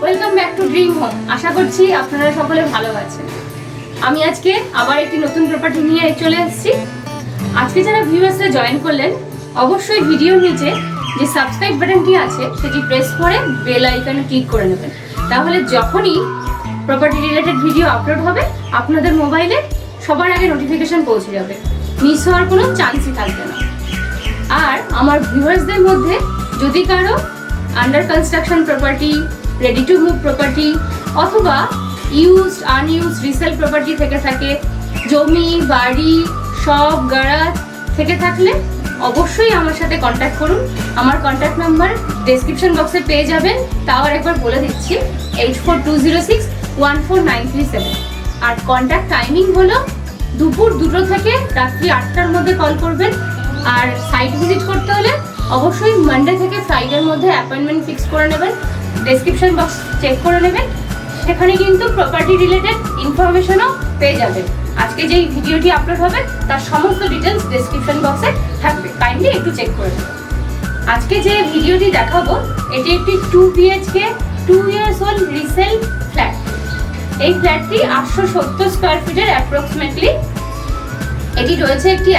Welcome back to dream home. আশা করছি আপনারা সকলে ভালো আছেন। আমি আজকে আবার একটি নতুন প্রপার্টি নিয়ে চলে এসেছি। আজকে যারা ভিউয়ার্সরা জয়েন করলেন, অবশ্যই ভিডিওর নিচে যে সাবস্ক্রাইব বাটনটি আছে সেটি প্রেস করে বেল আইকনে ক্লিক করে নেবেন। তাহলে যখনই প্রপার্টি রিলেটেড ভিডিও আপলোড হবে আপনাদের মোবাইলে সবার আগে নোটিফিকেশন পৌঁছে যাবে, মিস হওয়ার কোনো চান্সই থাকবে না। আর আমার ভিউয়ার্সদের মধ্যে যদি কারো under construction property, ready to move property অথবা ইউজড আনইউজড রিসেল প্রপার্টি থেকে থাকে, জমি বাড়ি সব গ্যারাজ থেকে থাকলে অবশ্যই আমার সাথে কন্ট্যাক্ট করুন। আমার কন্ট্যাক্ট নাম্বার ডেসক্রিপশন বক্সে পেয়ে যাবেন। তাও একবার বলে দিচ্ছি 8420614937। আর কন্ট্যাক্ট টাইমিং হলো দুপুর 2টো থেকে রাত্রি 8টার মধ্যে কল করবেন। আর সাইট ভিজিট করতে হলে অবশ্যই মানডে থেকে ফ্রাইডের মধ্যে অ্যাপয়েন্টমেন্ট ফিক্স করে নেবেন। ডেসক্রিপশন বক্স চেক করে নেবেন, সেখানে কিন্তু প্রপার্টি রিলেটেড ইনফরমেশনও পেয়ে যাবেন। আজকে যেই ভিডিওটি আপলোড হবে তার সমস্ত ডিটেলস ডেসক্রিপশন বক্সে থাকবে, কাইন্ডলি একটু চেক করে নেবেন। আজকে যে ভিডিওটি দেখাবো এটি একটি 2 BHK 2 years old resale flat. এই ফ্ল্যাটটি 870 স্কোয়ার ফিটের অ্যাপ্রক্সিমেটলি। এটি রয়েছে একটি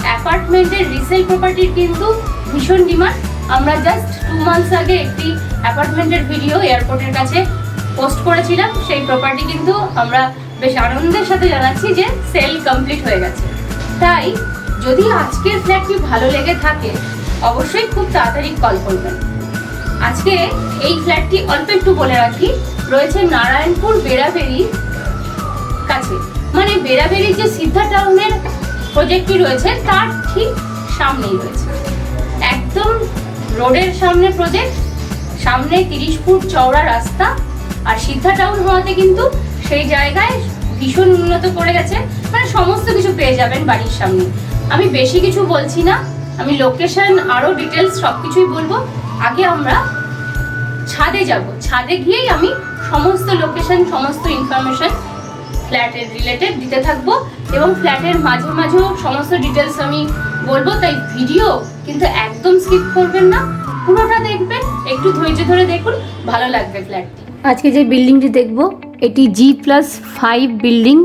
অ্যাপার্টমেন্টের রিসেল প্রপার্টির কিন্তু ভীষণ ডিমান্ড। আমরা জাস্ট 2 মান্থস আগে একটি অ্যাপার্টমেন্টের ভিডিও এয়ারপোর্টের কাছে পোস্ট করেছিলাম। সেই প্রপার্টি কিন্তু আমরা বেশ আনন্দের সাথে জানাচ্ছি যে সেল কমপ্লিট হয়ে গেছে। তাই যদি আজকের ফ্ল্যাটটি ভালো লেগে থাকে অবশ্যই খুব তাড়াতাড়ি কল করবেন। আজকে এই ফ্ল্যাটটি অল্প একটু বলে রাখি, রয়েছে নারায়ণপুর বেড়াবেড়ির কাছে, মানে বেড়াবেড়ির যে সিদ্ধা টাউনের প্রজেক্টটি রয়েছে তার ঠিক সামনেই রয়েছে, একদম রোডের সামনে প্রজেক্ট, সামনে 30 ফুট চওড়া রাস্তা। আর সিদ্ধা টাউন হওয়াতে কিন্তু সেই জায়গায় ভীষণ উন্নত করে গেছে, মানে সমস্ত কিছু পেয়ে যাবেন বাড়ির সামনে। আমি বেশি কিছু বলছি না, আমি লোকেশন আরো ডিটেলস সবকিছুই বলবো। আগে আমরা ছাদে যাব, ছাদে গিয়েই আমি সমস্ত লোকেশন সমস্ত ইনফরমেশন ফ্ল্যাটের রিলেটেড দিতে থাকবো এবং ফ্ল্যাটের মাঝে মাঝেও সমস্ত ডিটেলস আমি বলবো। তাই ভিডিও কিন্তু একদম স্কিপ করবেন না, পুরোটা দেখবেন, একটু ধৈর্য ধরে দেখুন, ভালো লাগবে ফ্ল্যাটটি। আজকে যে বিল্ডিংটি দেখব এটি G+5 বিল্ডিং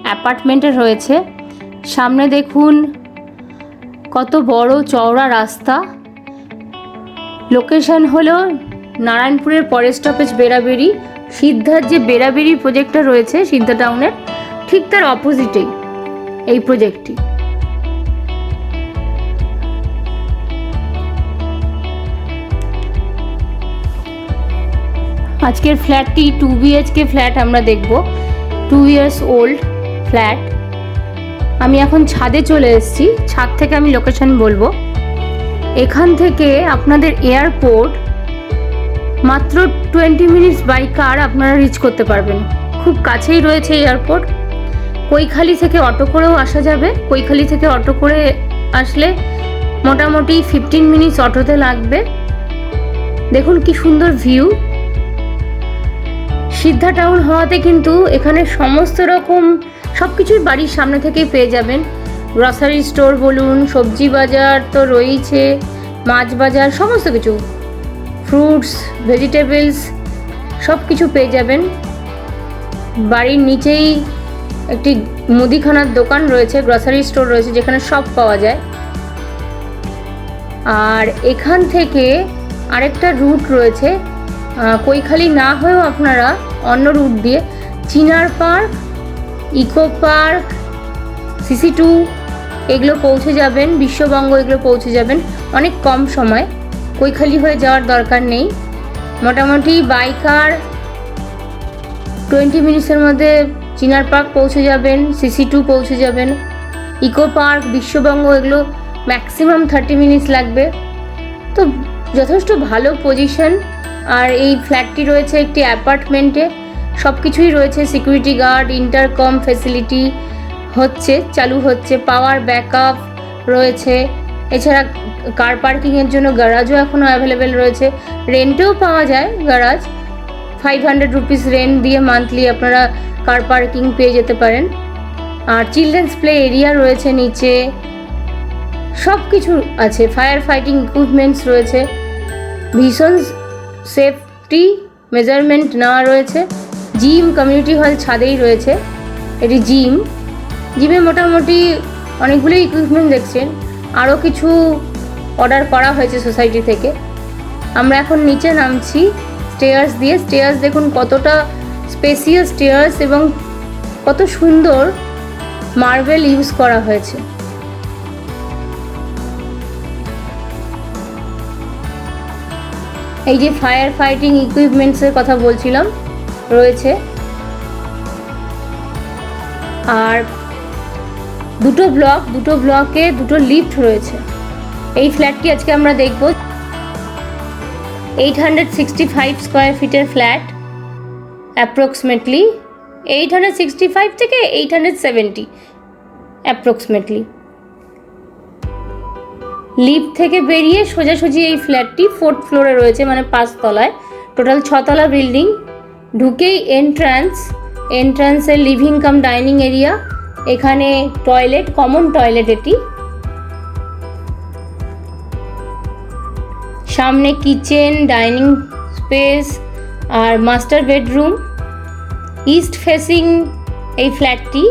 অ্যাপার্টমেন্টের রয়েছে। সামনে দেখুন কত বড় চওড়া রাস্তা। লোকেশন হলো নারায়ণপুরের পরের স্টপেজ বেড়াবেড়ি। সিদ্ধার যে বেড়াবেড়ি প্রজেক্টটা রয়েছে সিদ্ধা টাউনের ঠিক তার অপোজিটেই এই প্রজেক্টটি। আজকের ফ্ল্যাটটি 2 BHK ফ্ল্যাট আমরা দেখব, 2 years old ফ্ল্যাট। আমি এখন ছাদে চলে এসেছি, ছাদ থেকে আমি লোকেশন বলবো। এখান থেকে আপনাদের এয়ারপোর্ট মাত্র 20 মিনিটস বাই কার আপনারা রিচ করতে পারবেন। খুব কাছেই রয়েছে এয়ারপোর্ট। কৈখালি থেকে অটো করেও আসা যাবে। কৈখালি থেকে অটো করে আসলে মোটামুটি 15 মিনিটস অটোতে লাগবে। দেখুন কি সুন্দর ভিউ। সিদ্ধা টাউন হওয়াতে কিন্তু এখানে সমস্ত রকম সব কিছুই বাড়ির সামনে থেকেই পেয়ে যাবেন। গ্রসারি স্টোর বলুন, সবজি বাজার তো রয়েছে, মাছ বাজার, সমস্ত কিছু, ফ্রুটস ভেজিটেবলস সব কিছু পেয়ে যাবেন। বাড়ির নিচেই একটি মুদিখানার দোকান রয়েছে, গ্রসারি স্টোর রয়েছে যেখানে সব পাওয়া যায়। আর এখান থেকে আরেকটা রুট রয়েছে, কৈখালি না হয়েও আপনারা অন্য রুট দিয়ে চিনার পার্ক, ইকো পার্ক, CC2 এগুলো পৌঁছে যাবেন, বিশ্ববঙ্গ এগুলো পৌঁছে যাবেন অনেক কম সময়। কৈখালি হয়ে যাওয়ার দরকার নেই। মোটামুটি বাই কার 20 মিনিটসের মধ্যে চিনার পার্ক পৌঁছে যাবেন, CC2 পৌঁছে যাবেন, ইকো পার্ক, বিশ্ববঙ্গ এগুলো ম্যাক্সিমাম 30 মিনিটস লাগবে। তো যথেষ্ট ভালো পজিশন। আর এই ফ্ল্যাটটি রয়েছে একটি অ্যাপার্টমেন্টে, সব কিছুই রয়েছে, সিকিউরিটি গার্ড, ইন্টারকম ফেসিলিটি চালু হচ্ছে, পাওয়ার ব্যাকআপ রয়েছে। এছাড়া কার পার্কিংয়ের জন্য গ্যারাজও এখনও অ্যাভেলেবেল রয়েছে। রেন্টেও পাওয়া যায় গ্যারাজ, 500 রুপিস রেন্ট দিয়ে মান্থলি আপনারা কার পার্কিং পেয়ে যেতে পারেন। আর চিলড্রেন্স প্লে এরিয়া রয়েছে নিচে, সব কিছু আছে, ফায়ার ফাইটিং ইকুইপমেন্টস রয়েছে, ভীষণ সেফটি মেজারমেন্ট নেওয়া রয়েছে। জিম কমিউনিটি হল ছাদেই রয়েছে, এটি জিমে মোটামুটি অনেকগুলো ইকুইপমেন্ট দেখছেন। আরও কিছু অর্ডার করা হয়েছে সোসাইটি থেকে। আমরা এখন নিচে নামছি স্টেয়ার্স দিয়ে। স্টেয়ার্স দেখুন কতটা স্পেসিয়াস স্টেয়ার্স এবং কত সুন্দর মার্বেল ইউজ করা হয়েছে। এই যে ফায়ার ফাইটিং ইকুইপমেন্টসের কথা বলছিলাম রয়েছে। আর দুটো ব্লকে দুটো লিফট রয়েছে। এই ফ্ল্যাটটি আজকে আমরা দেখব। 865 স্কোয়ার ফিটের ফ্ল্যাট, অ্যাপ্রক্সিমেটলি 865 থেকে 870 অ্যাপ্রক্সিমেটলি। লিফট থেকে বেরিয়ে সোজাসুজি এই ফ্ল্যাটটি 4th ফ্লোরে রয়েছে, মানে 5 তলায়। টোটাল 6 তলা বিল্ডিং। ঢুকেই এন্ট্রান্সের লিভিং কাম ডাইনিং এরিয়া। এখানে টয়লেট, কমন টয়লেট এটি। সামনে কিচেন, ডাইনিং স্পেস আর মাস্টার বেডরুম। ইস্ট ফেসিং এই ফ্ল্যাটটি।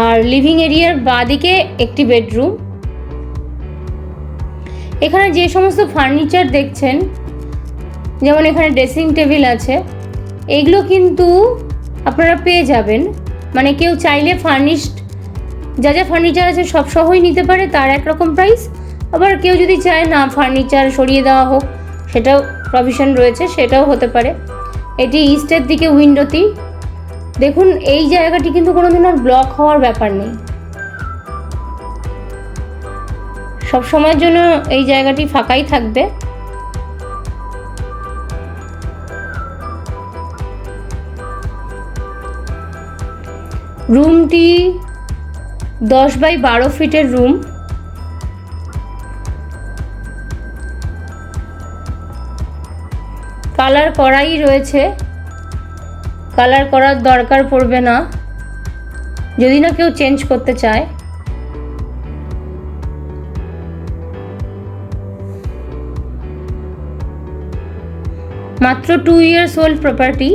আর লিভিং এরিয়ার বাঁদিকে একটি বেডরুম। এখানে যে সমস্ত ফার্নিচার দেখছেন, যেমন এখানে ড্রেসিং টেবিল আছে, এগুলো কিন্তু আপনারা পেয়ে যাবেন। মানে কেউ চাইলে ফার্নিশড যা ফার্নিচার আছে সব সহই নিতে পারে, তার একরকম প্রাইস। আবার কেউ যদি চায় না ফার্নিচার সরিয়ে দেওয়া হোক, সেটাও প্রভিশন রয়েছে, সেটাও হতে পারে। এটি ইস্টের দিকে উইন্ডোটি। দেখুন এই জায়গাটি কিন্তু কোনোদিন আর ব্লক হওয়ার ব্যাপার নেই, সব সময়ের জন্য এই জায়গাটি ফাঁকাই থাকবে। রুমটি 10 বাই 12 ফিটের রুম। কালার করাই রয়েছে, কালার করার দরকার পড়বে না যদি না কেউ চেঞ্জ করতে চায়। মাত্র 2 years old প্রপার্টি।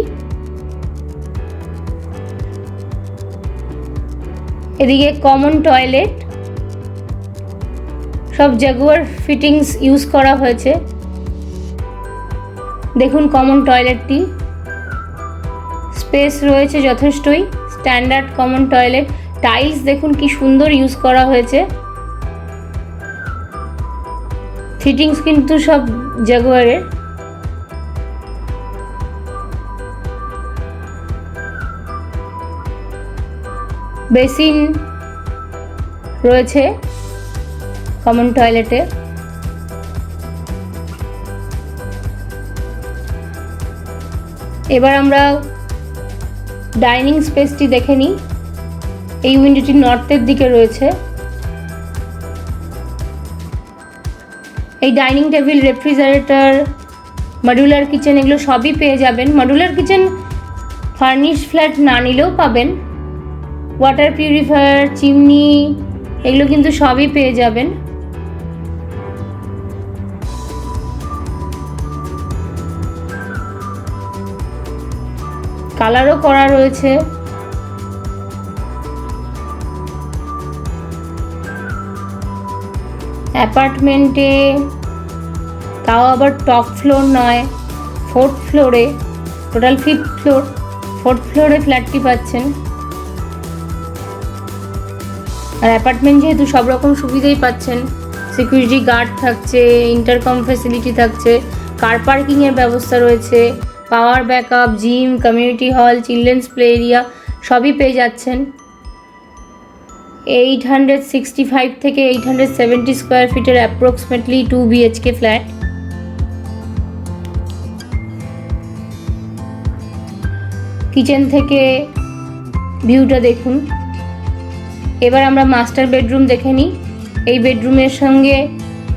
এদিকে কমন টয়লেট, সব জাগুয়ার ফিটিংস ইউজ করা হয়েছে। দেখুন কমন টয়লেটটি, স্পেস রয়েছে যথেষ্টই, স্ট্যান্ডার্ড কমন টয়লেট। টাইলস দেখুন কি সুন্দর ইউজ করা হয়েছে। ফিটিংস কিন্তু সব জাগুয়ারের। বেসিন রয়েছে কমন টয়লেটে। এবার আমরা ডাইনিং স্পেসটি দেখে নিই। এই উইন্ডোটি নর্থের দিকে রয়েছে। এই dining table, refrigerator, modular kitchen এগুলো সবই পেয়ে যাবেন। মডুলার কিচেন ফার্নিশ ফ্ল্যাট না নিলেও পাবেন। ওয়াটার পিউরিফায়ার, চিমনি এগুলো কিন্তু সবই পেয়ে যাবেন। কালারও করা রয়েছে। অ্যাপার্টমেন্টে, তাও আবার টপ ফ্লোর নয়, 4th ফ্লোরে, টোটাল 5th ফ্লোর, 4th ফ্লোরে ফ্ল্যাটটি পাচ্ছেন। আর অ্যাপার্টমেন্ট যেহেতু সব রকম সুবিধাই পাচ্ছেন, সিকিউরিটি গার্ড থাকছে, ইন্টারকম ফ্যাসিলিটি থাকছে, কার পার্কিংয়ের ব্যবস্থা রয়েছে, power backup, gym, community hall, children's play area সবই পেয়ে যাচ্ছেন। 865 থেকে 870 স্কোয়ার ফিটের অ্যাপ্রক্সিমেটলি 2 BHK ফ্ল্যাট। কিচেন থেকে ভিউটা দেখুন। এবার আমরা মাস্টার বেডরুম দেখে নিই। এই বেডরুমের সঙ্গে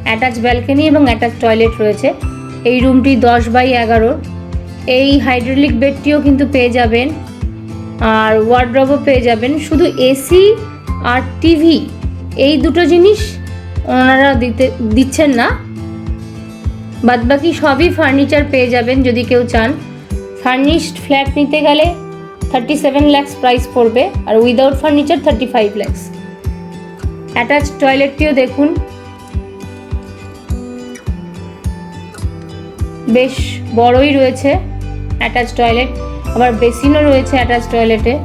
অ্যাটাচ ব্যালকনি এবং অ্যাটাচ টয়লেট রয়েছে। এই রুমটি 10 বাই 11। এই হাইড্রোলিক বেডটিও কিন্তু পেয়ে যাবেন, আর ওয়ার্ডরোবও পেয়ে যাবেন। শুধু এসি আর টিভি এই দুটো জিনিস ওনারা দিচ্ছেন না, বাদবাকি সবই ফার্নিচার পেয়ে যাবেন যদি কেউ চান। ফার্নিশড ফ্ল্যাট নিতে গেলে 37 lakhs প্রাইস পড়বে, আর উইদাউট ফার্নিচার 35 lakhs। অ্যাটাচ টয়লেটটিও দেখুন, বেশ বড়ই রয়েছে অ্যাটাচ টয়লেট, আবার বেসিনও রয়েছে অ্যাটাচ টয়লেটে।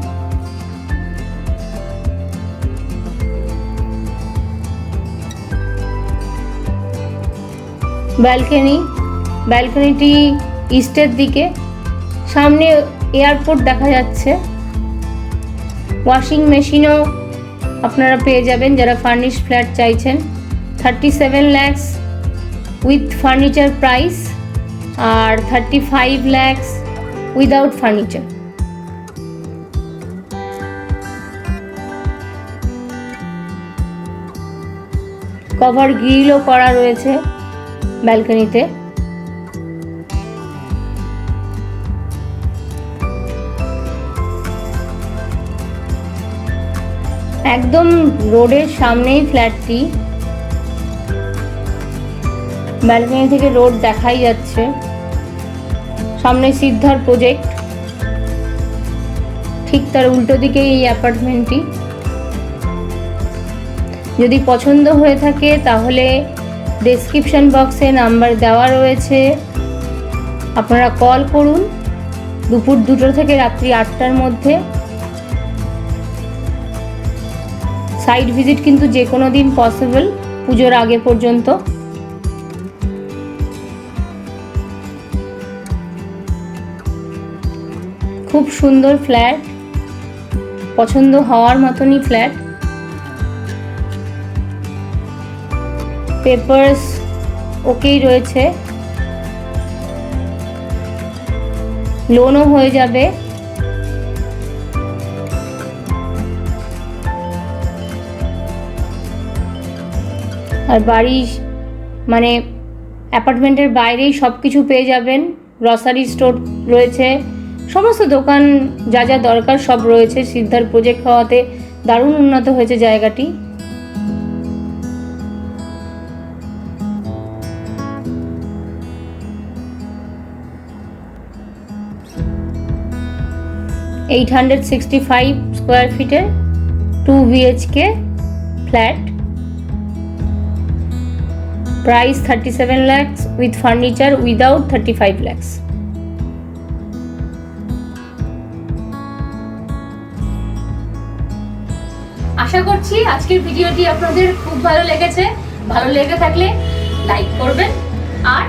ব্যালকনিটি ইস্টের দিকে, সামনে এয়ারপোর্ট দেখা যাচ্ছে। ওয়াশিং মেশিনও আপনারা পেয়ে যাবেন যারা ফার্নিশড ফ্ল্যাট চাইছেন। 37 lakhs উইথ ফার্নিচার প্রাইস, আর 35 lakhs উইদাউট ফার্নিচার। কভার গ্রিলও করা রয়েছে ব্যালকনিতে। একদম রোডের সামনেই ফ্ল্যাটটি, ব্যালকনি থেকে রোড দেখাই যাচ্ছে। সামনে সিদ্ধার প্রজেক্ট, ঠিক তার উল্টো দিকে এই অ্যাপার্টমেন্টটি। যদি পছন্দ হয়ে থাকে তাহলে ডেসক্রিপশন বক্সে নাম্বার দেওয়া রয়েছে, আপনারা কল করুন দুপুর 2টো থেকে রাত্রি 8টার মধ্যে। সাইট ভিজিট কিন্তু যে কোনো দিন পসিবল, পুজোর আগে পর্যন্ত। খুব সুন্দর ফ্ল্যাট, পছন্দ হওয়ার মতনই ফ্ল্যাট। পেপারস ওকেই রয়েছে, লোনও হয়ে যাবে। আর বাড়ি মানে অ্যাপার্টমেন্টের বাইরেই সব কিছু পেয়ে যাবেন। গ্রসারি স্টোর রয়েছে, সমস্ত দোকান যা যা দরকার সব রয়েছে। সিদ্ধার প্রজেক্ট হওয়াতে দারুণ উন্নত হয়েছে জায়গাটি। $865 স্কোয়ার ফিটের 2 BHK flat, price 37 lakhs with furniture, without 35 lakhs। আশা করছি আজকের ভিডিওটি আপনাদের খুব ভালো লেগেছে। ভালো লেগে থাকলে লাইক করবেন, আর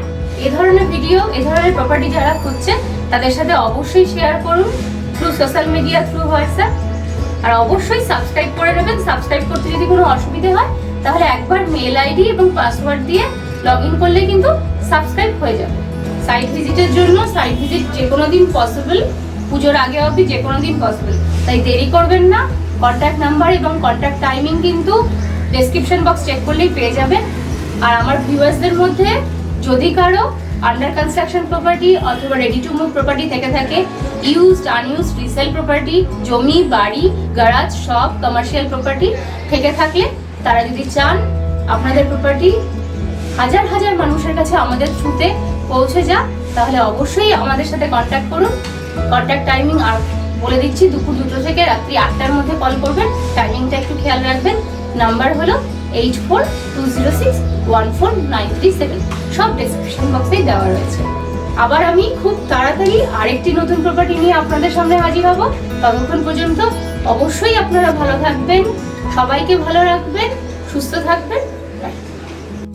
এ ধরনের ভিডিও, এ ধরনের প্রপার্টি যারা খুঁজছেন তাদের সাথে অবশ্যই শেয়ার করুন through social media, through WhatsApp. আর অবশ্যই সাবস্ক্রাইব করে নেবেন। সাবস্ক্রাইব করতে যদি কোনো অসুবিধে হয় তাহলে একবার মেল আইডি এবং পাসওয়ার্ড দিয়ে লগ ইন করলে কিন্তু সাবস্ক্রাইব হয়ে যাবে। সাইট ভিজিটের জন্য সাইট ভিজিট যে কোনো দিন পসিবল, পুজোর আগে অবধি যে কোনো দিন পসিবল, তাই দেরি করবেন না। কন্ট্যাক্ট নাম্বার এবং কন্ট্যাক্ট টাইমিং কিন্তু ডেসক্রিপশন বক্স চেক করলেই পেয়ে যাবেন। আর আমার ভিউয়ার্সদের মধ্যে যদি কারো আন্ডার কনস্ট্রাকশন প্রপার্টি অথবা রেডি টু মুভ প্রপার্টি থেকে থাকে, ইউজড আনইউজড রিসেল প্রপার্টি, জমি, বাড়ি, গ্যারাজ, শপ, কমার্শিয়াল প্রপার্টি থেকে থাকলে, তারা যদি চান আপনাদের প্রপার্টি হাজার হাজার মানুষের কাছে আমাদের থ্রুতে পৌঁছে যাক, তাহলে অবশ্যই আমাদের সাথে কন্ট্যাক্ট করুন। কন্ট্যাক্ট টাইমিং আর বলে দিচ্ছি, দুপুর 2টো থেকে রাত্রি 8টার মধ্যে কল করবেন। টাইমিংটা একটু খেয়াল রাখবেন। নাম্বার হলো 8420614937, সব ডেসক্রিপশন বক্সেই দেওয়া রয়েছে। আবার আমি খুব তাড়াতাড়ি আরেকটি নতুন প্রপার্টি নিয়ে আপনাদের সামনে হাজির হব। ততক্ষণ পর্যন্ত অবশ্যই আপনারা ভালো থাকবেন, সবাইকে ভালো রাখবেন, সুস্থ থাকবেন।